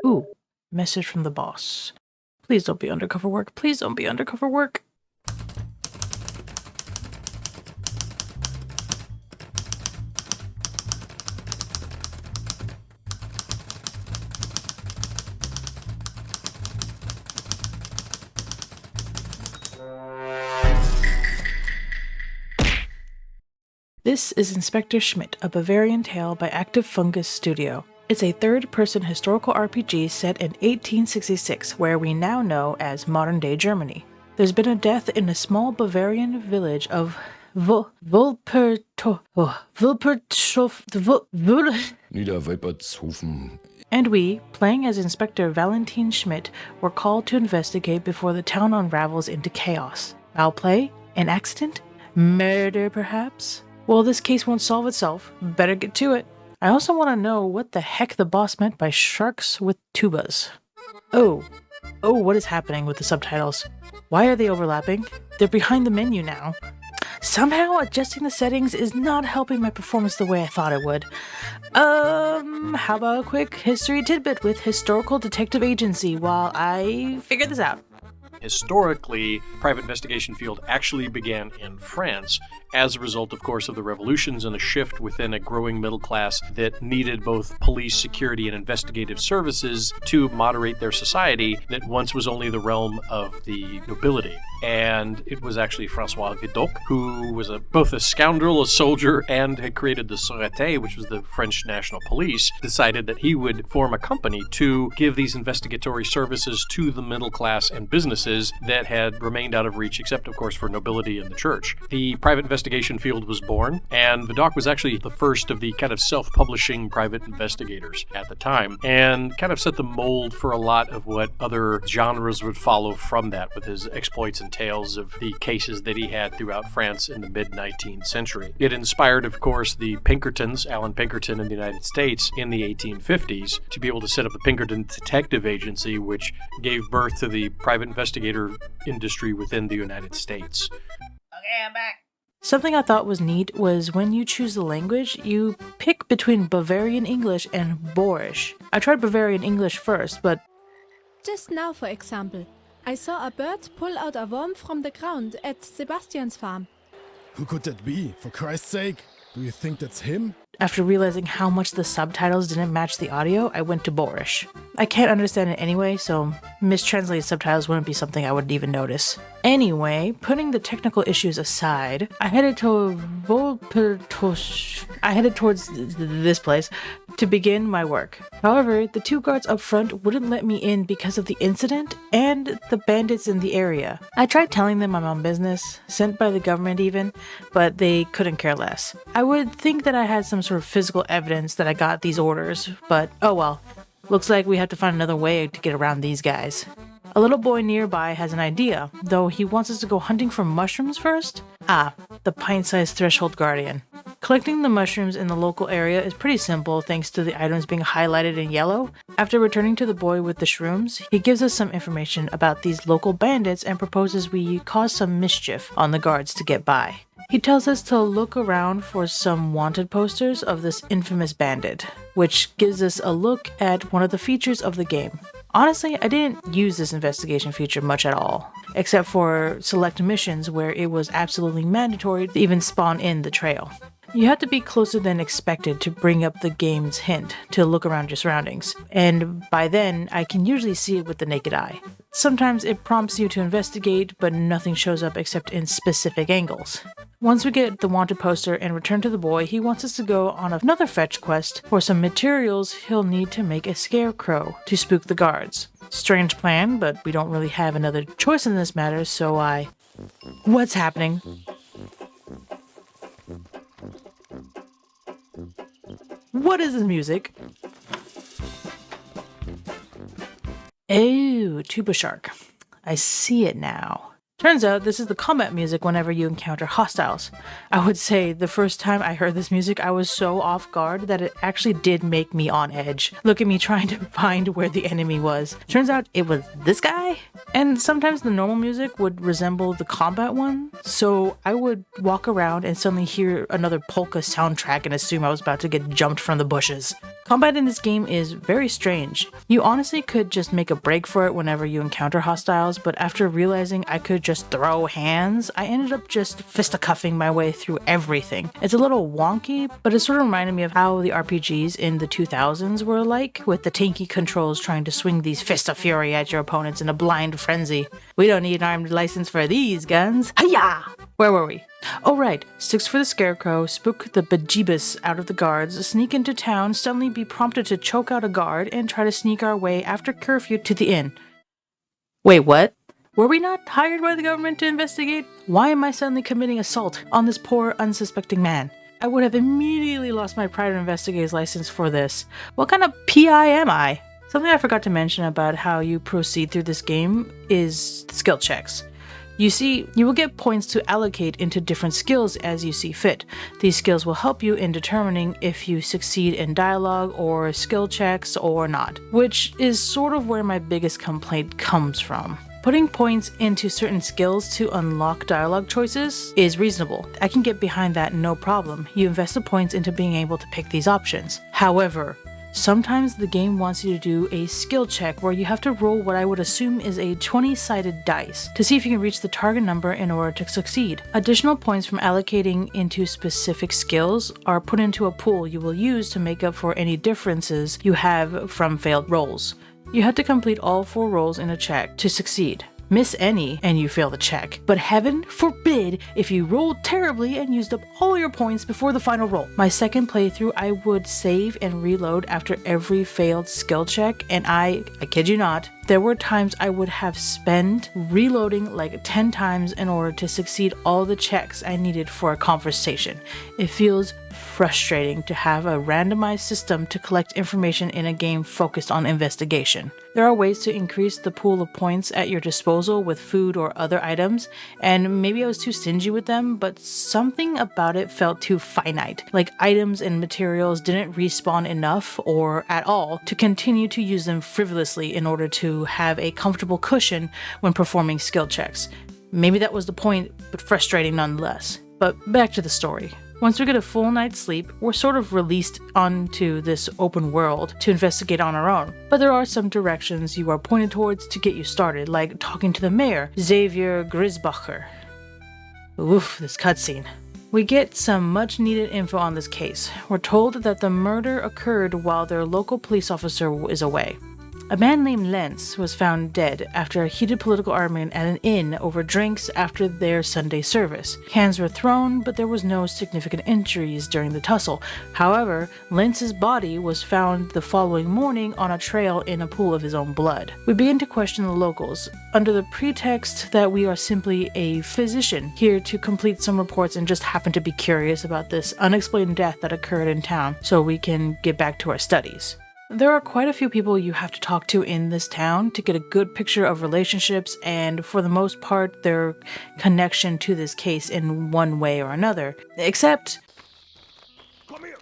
Ooh, message from the boss. Please don't be undercover work. Please don't be undercover work. This is Inspector Schmidt, a Bavarian tale by Active Fungus Studio. It's a third-person historical RPG set in 1866, where we now know as modern-day Germany. There's been a death in a small Bavarian village of Niederweipertshofen. And we, playing as Inspector Valentin Schmidt, were called to investigate before the town unravels into chaos. Foul play? An accident? Murder, perhaps? Well, this case won't solve itself. Better get to it. I also want to know what the heck the boss meant by sharks with tubas. Oh, what is happening with the subtitles? Why are they overlapping? They're behind the menu now. Somehow adjusting the settings is not helping my performance the way I thought it would. How about a quick history tidbit with Historical Detective Agency while I figure this out? Historically, private investigation field actually began in France as a result, of course, of the revolutions and a shift within a growing middle class that needed both police, security, and investigative services to moderate their society that once was only the realm of the nobility. And it was actually Francois Vidocq, who was both a scoundrel, a soldier, and had created the Sûreté, which was the French national police, decided that he would form a company to give these investigatory services to the middle class and businesses that had remained out of reach, except, of course, for nobility and the church. The private investigation field was born, and Vidocq was actually the first of the kind of self-publishing private investigators at the time, and kind of set the mold for a lot of what other genres would follow from that, with his exploits and tales of the cases that he had throughout France in the mid-19th century. It inspired, of course, the Pinkertons, Alan Pinkerton in the United States in the 1850s, to be able to set up the Pinkerton Detective Agency, which gave birth to the private investigator industry within the United States. Okay, I'm back. Something I thought was neat was when you choose the language, you pick between Bavarian English and Boerish. I tried Bavarian English first, but Just now, for example, I saw a bird pull out a worm from the ground at Sebastian's farm. Who could that be? For Christ's sake, do you think that's him? after realizing how much the subtitles didn't match the audio, I went to Boerish. I can't understand it anyway, so mistranslated subtitles wouldn't be something I would even notice. Anyway, putting the technical issues aside, I headed towards this place to begin my work. However, the two guards up front wouldn't let me in because of the incident and the bandits in the area. I tried telling them I'm on business, sent by the government even, but they couldn't care less. I would think that I had some sort of physical evidence that I got these orders, but oh well. Looks like we have to find another way to get around these guys. A little boy nearby has an idea, though he wants us to go hunting for mushrooms first. The pint-sized threshold guardian. Collecting the mushrooms in the local area is pretty simple thanks to the items being highlighted in yellow. After returning to the boy with the shrooms, he gives us some information about these local bandits and proposes we cause some mischief on the guards to get by. He tells us to look around for some wanted posters of this infamous bandit, which gives us a look at one of the features of the game. Honestly, I didn't use this investigation feature much at all, except for select missions where it was absolutely mandatory to even spawn in the trail. You have to be closer than expected to bring up the game's hint to look around your surroundings, and by then, I can usually see it with the naked eye. Sometimes it prompts you to investigate, but nothing shows up except in specific angles. Once we get the wanted poster and return to the boy, he wants us to go on another fetch quest for some materials he'll need to make a scarecrow to spook the guards. Strange plan, but we don't really have another choice in this matter, so What's happening? What is this music? Oh, tuba shark. I see it now. Turns out this is the combat music whenever you encounter hostiles. I would say the first time I heard this music, I was so off guard that it actually did make me on edge. Look at me trying to find where the enemy was. Turns out it was this guy? And sometimes the normal music would resemble the combat one, so I would walk around and suddenly hear another polka soundtrack and assume I was about to get jumped from the bushes. Combat in this game is very strange. You honestly could just make a break for it whenever you encounter hostiles, but after realizing I could just throw hands, I ended up just fisticuffing my way through everything. It's a little wonky, but it sort of reminded me of how the RPGs in the 2000s were like, with the tanky controls trying to swing these fists of fury at your opponents in a blind frenzy. We don't need an armed license for these guns. Hiya! Where were we? Oh right, sticks for the scarecrow, spook the bejeebus out of the guards, sneak into town, suddenly be prompted to choke out a guard, and try to sneak our way after curfew to the inn. Wait, what? Were we not hired by the government to investigate? Why am I suddenly committing assault on this poor, unsuspecting man? I would have immediately lost my private investigator's license for this. What kind of PI am I? Something I forgot to mention about how you proceed through this game is skill checks. You see, you will get points to allocate into different skills as you see fit. These skills will help you in determining if you succeed in dialogue or skill checks or not, which is sort of where my biggest complaint comes from. Putting points into certain skills to unlock dialogue choices is reasonable. I can get behind that no problem. You invest the points into being able to pick these options. However, sometimes the game wants you to do a skill check where you have to roll what I would assume is a 20-sided dice to see if you can reach the target number in order to succeed. Additional points from allocating into specific skills are put into a pool you will use to make up for any differences you have from failed rolls. You have to complete all 4 rolls in a check to succeed. Miss any and you fail the check. But heaven forbid if you rolled terribly and used up all your points before the final roll. My second playthrough, I would save and reload after every failed skill check, and I kid you not, there were times I would have spent reloading like 10 times in order to succeed all the checks I needed for a conversation. It feels frustrating to have a randomized system to collect information in a game focused on investigation. There are ways to increase the pool of points at your disposal with food or other items, and maybe I was too stingy with them, but something about it felt too finite. Like items and materials didn't respawn enough or at all to continue to use them frivolously in order to have a comfortable cushion when performing skill checks. Maybe that was the point, but frustrating nonetheless. But back to the story. Once we get a full night's sleep, we're sort of released onto this open world to investigate on our own. But there are some directions you are pointed towards to get you started, like talking to the mayor, Xavier Grisbacher. Oof, this cutscene. We get some much needed info on this case. We're told that the murder occurred while their local police officer is away. A man named Lenz was found dead after a heated political argument at an inn over drinks after their Sunday service. Hands were thrown, but there was no significant injuries during the tussle. However, Lenz's body was found the following morning on a trail in a pool of his own blood. We begin to question the locals, under the pretext that we are simply a physician here to complete some reports and just happen to be curious about this unexplained death that occurred in town so we can get back to our studies. There are quite a few people you have to talk to in this town to get a good picture of relationships and, for the most part, their connection to this case in one way or another. Except... Come here.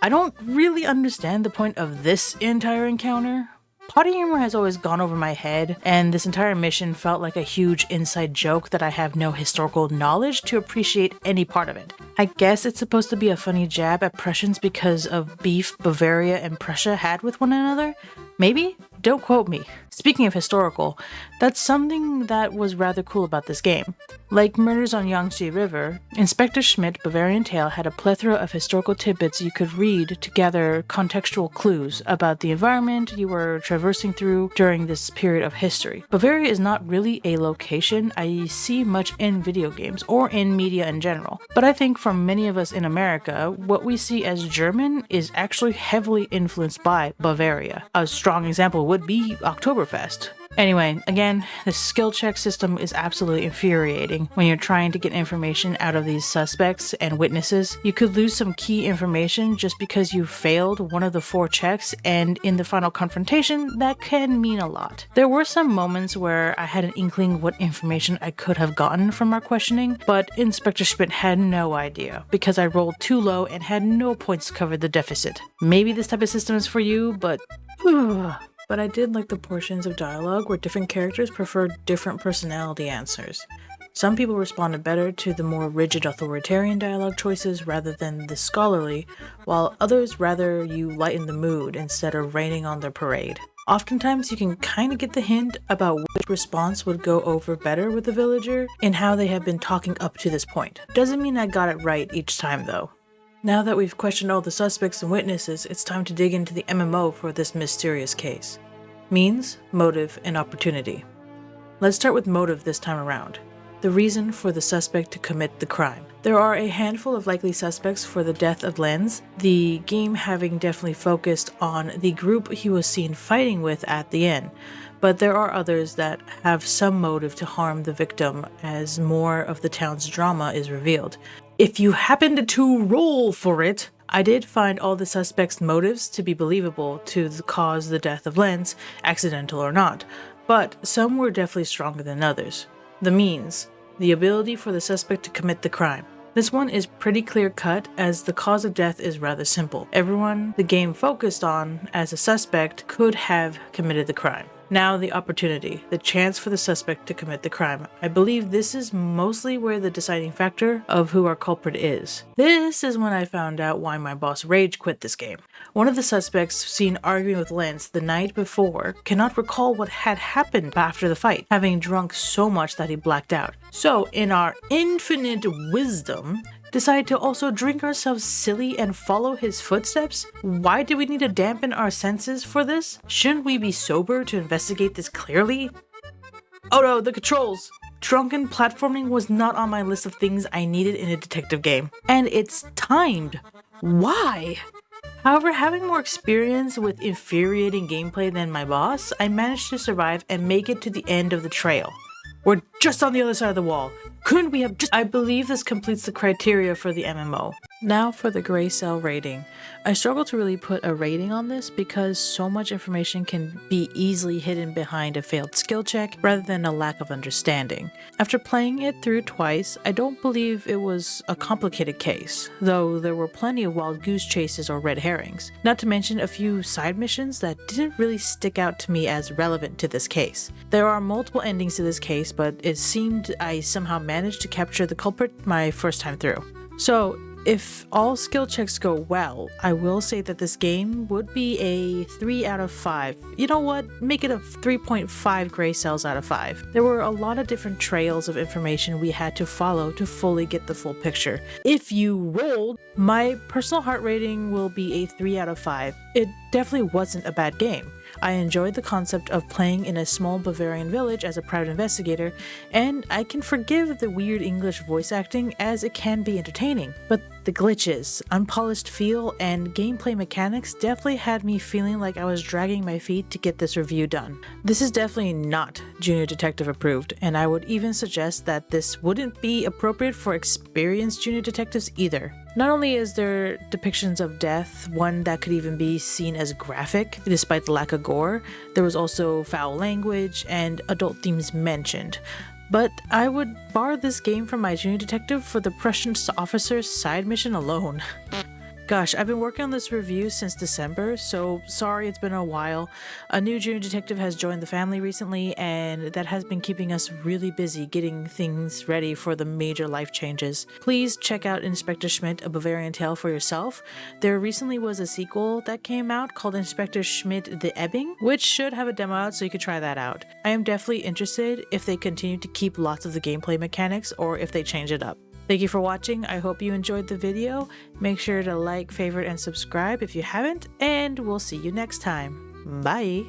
I don't really understand the point of this entire encounter. Potty humor has always gone over my head, and this entire mission felt like a huge inside joke that I have no historical knowledge to appreciate any part of it. I guess it's supposed to be a funny jab at Prussians because of beef Bavaria and Prussia had with one another? Maybe? Don't quote me. Speaking of historical, that's something that was rather cool about this game. Like Murders on Yangtze River, Inspector Schmidt Bavarian Tale had a plethora of historical tidbits you could read to gather contextual clues about the environment you were traversing through during this period of history. Bavaria is not really a location I see much in video games or in media in general, but I think for many of us in America, what we see as German is actually heavily influenced by Bavaria. A strong example would be Oktoberfest. Anyway, again, the skill check system is absolutely infuriating when you're trying to get information out of these suspects and witnesses. You could lose some key information just because you failed one of the 4 checks, and in the final confrontation, that can mean a lot. There were some moments where I had an inkling what information I could have gotten from our questioning, but Inspector Schmidt had no idea because I rolled too low and had no points to cover the deficit. Maybe this type of system is for you, but But I did like the portions of dialogue where different characters preferred different personality answers. Some people responded better to the more rigid authoritarian dialogue choices rather than the scholarly, while others rather you lighten the mood instead of raining on their parade. Oftentimes you can kind of get the hint about which response would go over better with the villager and how they have been talking up to this point. Doesn't mean I got it right each time though. Now that we've questioned all the suspects and witnesses, it's time to dig into the MMO for this mysterious case. Means, motive, and opportunity. Let's start with motive this time around. The reason for the suspect to commit the crime. There are a handful of likely suspects for the death of Lenz, the game having definitely focused on the group he was seen fighting with at the end, but there are others that have some motive to harm the victim as more of the town's drama is revealed. If you happened to roll for it, I did find all the suspects' motives to be believable to cause the death of Lenz, accidental or not, but some were definitely stronger than others. The means, the ability for the suspect to commit the crime. This one is pretty clear-cut as the cause of death is rather simple. Everyone the game focused on as a suspect could have committed the crime. Now the opportunity, the chance for the suspect to commit the crime. I believe this is mostly where the deciding factor of who our culprit is. This is when I found out why my boss rage quit this game. One of the suspects seen arguing with Lenz the night before cannot recall what had happened after the fight, having drunk so much that he blacked out. So in our infinite wisdom, decide to also drink ourselves silly and follow his footsteps? Why do we need to dampen our senses for this? Shouldn't we be sober to investigate this clearly? Oh no, the controls! Drunken platforming was not on my list of things I needed in a detective game. And it's timed. Why? However, having more experience with infuriating gameplay than my boss, I managed to survive and make it to the end of the trail. We're just on the other side of the wall. Couldn't we have just— I believe this completes the criteria for the MMO. Now for the gray cell rating. I struggle to really put a rating on this because so much information can be easily hidden behind a failed skill check rather than a lack of understanding. After playing it through twice, I don't believe it was a complicated case, though there were plenty of wild goose chases or red herrings, not to mention a few side missions that didn't really stick out to me as relevant to this case. There are multiple endings to this case, but it seemed I somehow managed to capture the culprit my first time through. So, if all skill checks go well, I will say that this game would be a 3 out of 5. You know what? Make it a 3.5 gray cells out of 5. There were a lot of different trails of information we had to follow to fully get the full picture. If you rolled, my personal heart rating will be a 3 out of 5. It definitely wasn't a bad game. I enjoyed the concept of playing in a small Bavarian village as a private investigator, and I can forgive the weird English voice acting as it can be entertaining. But the glitches, unpolished feel, and gameplay mechanics definitely had me feeling like I was dragging my feet to get this review done. This is definitely not Junior Detective approved, and I would even suggest that this wouldn't be appropriate for experienced junior detectives either. Not only is there depictions of death, one that could even be seen as graphic, despite the lack of gore, there was also foul language and adult themes mentioned. But I would bar this game from my junior detective for the Precious Officer's side mission alone. Gosh, I've been working on this review since December, so sorry it's been a while. A new junior detective has joined the family recently, and that has been keeping us really busy getting things ready for the major life changes. Please check out Inspector Schmidt, A Bavarian Tale for yourself. There recently was a sequel that came out called Inspector Schmidt The Ebbing, which should have a demo out so you could try that out. I am definitely interested if they continue to keep lots of the gameplay mechanics or if they change it up. Thank you for watching. I hope you enjoyed the video. Make sure to like, favorite, and subscribe if you haven't, and we'll see you next time. Bye!